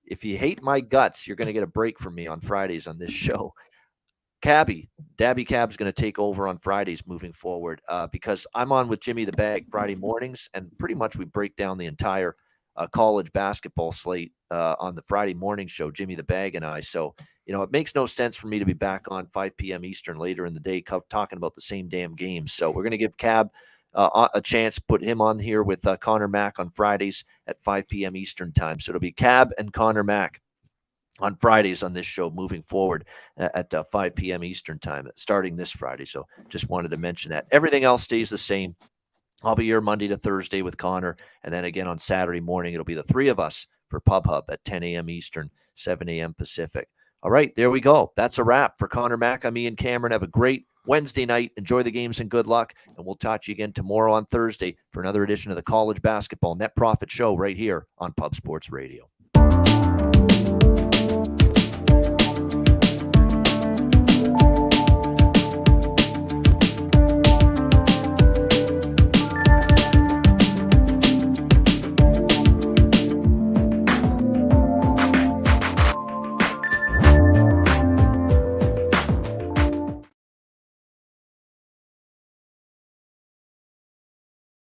if you hate my guts, you're going to get a break from me on Fridays on this show. Dabby Cab's going to take over on Fridays moving forward because I'm on with Jimmy the Bag Friday mornings, and pretty much we break down the entire college basketball slate on the Friday morning show, Jimmy the Bag and I. So, it makes no sense for me to be back on 5 p.m. Eastern later in the day talking about the same damn games. So we're going to give Cab a chance, put him on here with Conor Mack on Fridays at 5 p.m. Eastern time. So it'll be Cab and Conor Mack on Fridays on this show moving forward at 5 p.m. Eastern time, starting this Friday. So just wanted to mention that. Everything else stays the same. I'll be here Monday to Thursday with Conor, and then again on Saturday morning, it'll be the 3 of us for Pub Hub at 10 a.m. Eastern, 7 a.m. Pacific. All right, there we go. That's a wrap for Conor Mack. I'm Ian Cameron. Have a great Wednesday night. Enjoy the games and good luck, and we'll talk to you again tomorrow on Thursday for another edition of the College Basketball Net Profit Show right here on Pub Sports Radio.